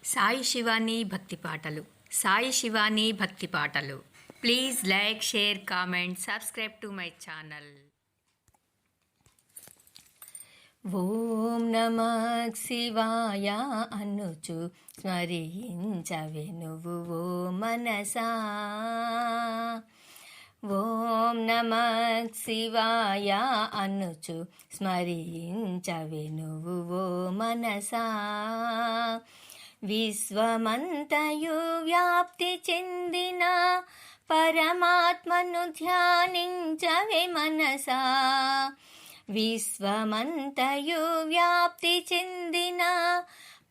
సాయి శివాని భక్తి పాటలు. సాయి శివాని భక్తి పాటలు. Please like, share, comment, subscribe to my channel. ఓం నమః శివాయ అనుచు స్మరించవే నువ్వు ఓ మనసా. ఓం నమః శివాయ అనుచు స్మరించవే నువ్వు ఓ మనసా. విశ్వమంతయు వ్యాప్తి చెందిన పరమాత్మను ధ్యానించవే మనసా. విశ్వమంతయు వ్యాప్తి చెందిన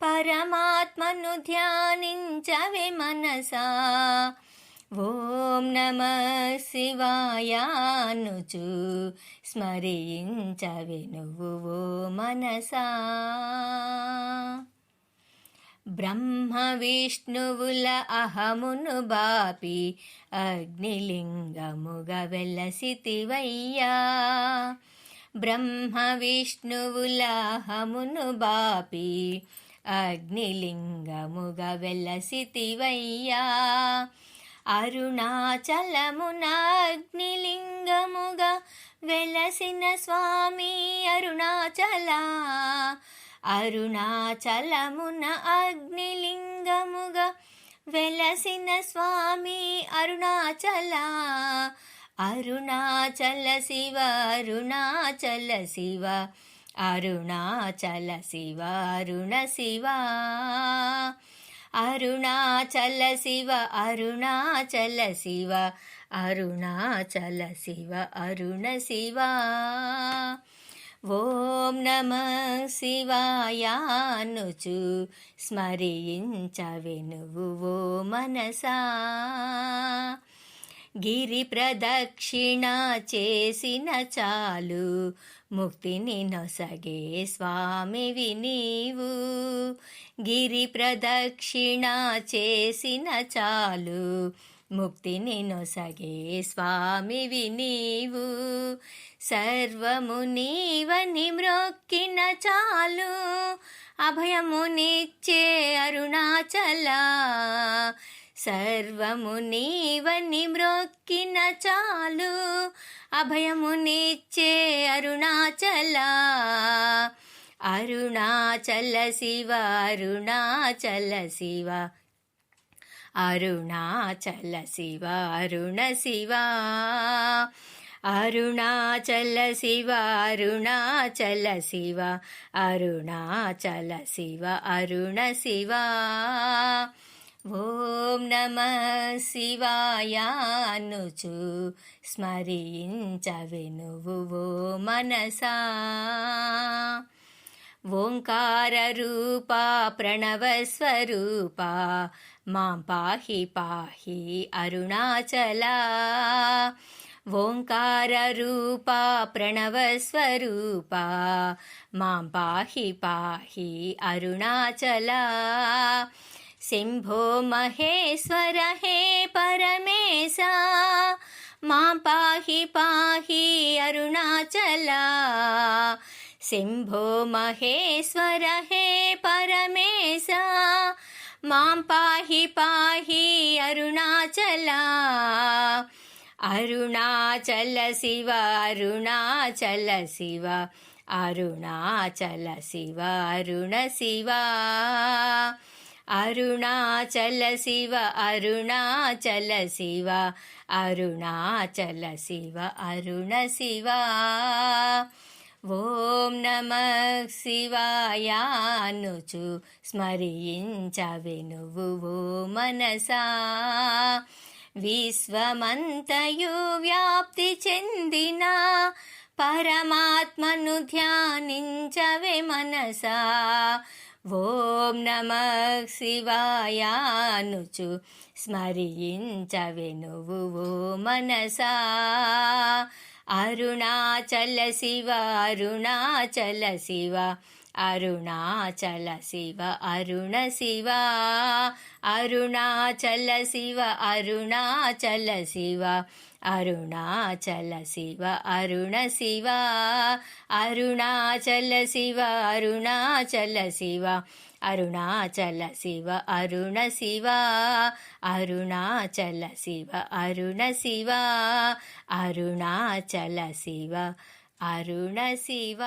పరమాత్మను ధ్యానించవే మనసా. ఓం నమః శివాయ అనుచు స్మరించవే నువ్వు ఓ మనసా. బ్రహ్మ విష్ణువుల అహమును బాపి అగ్నిలింగముగా వెలసితివయ్యా. బ్రహ్మ విష్ణువుల అహమును బాపి అగ్నిలింగముగా వెలసితివయ్యా. అరుణాచలమున అగ్నిలింగముగా వెలసిన స్వామి అరుణాచలా. అరుణాచలమున అగ్నిలింగముగా వెలసిన స్వామి అరుణాచలా. అరుణాచల శివ అరుణాచల శివ అరుణాచల శివ అరుణ శివ. అరుణాచల శివ అరుణాచల శివ అరుణాచల శివ అరుణ శివ. ఓం నమః శివాయ అనుచు స్మరించవే నువ్వు ఓ మనసా. గిరి ప్రదక్షిణ చేసిన చాలు ముక్తిని నొసగే స్వామివి నీవు. గిరి ప్రదక్షిణ చేసిన చాలు ముక్తిని నొసగే స్వామివి నీవు. సర్వము నీవని మ్రొక్కిన చాలు అభయమునిచ్చే అరుణాచలా. సర్వము నీవని మ్రొక్కిన చాలు అభయమునిచ్చే అరుణాచలా. అరుణాచల శివ అరుణాచల శివ అరుణాచల శివ అరుణ శివ. అరుణాచల శివ అరుణాచల శివ అరుణాచల శివ అరుణ శివ. ఓం నమః శివాయ అనుచు స్మరించవే నువ్వు ఓ మనసా. ఓంకార రూప ప్రణవ స్వరూప మాం పాహి పాహి అరుణాచలా. ఓంకార రూప ప్రణవ స్వరూప మాం పాహి పాహి అరుణాచలా. శంభో మహేశ్వర హే పరమేశ మాం పాహి పాహి అరుణాచలా. శంభో మహేశ్వర హే పరమేశ మాం పాహి పాహి అరుణాచలా. అరుణాచల శివ అరుణాచల శివ అరుణాచల శివ అరుణ శివ. అరుణాచల శివ అరుణాచల శివ అరుణాచల శివ అరుణ శివ. ఓం నమః శివాయ అనుచు స్మరించవే నువ్వు ఓ మనసా. విశ్వమంతయు వ్యాప్తి చెందిన పరమాత్మను ధ్యానించవే మనసా. ఓం నమః శివాయ అనుచు స్మరించవే నువ్వు ఓ మనసా. అరుణాచల శివ అరుణాచల శివ అరుణాచల శివ అరుణ శివ. అరుణాచల శివ అరుణాచల శివ అరుణాచల శివ అరుణ శివ. అరుణాచల శివ అరుణాచల శివ అరుణాచల శివ అరుణ శివ అరుణాచల శివ అరుణ శివ అరుణాచల శివ అరుణ శివ.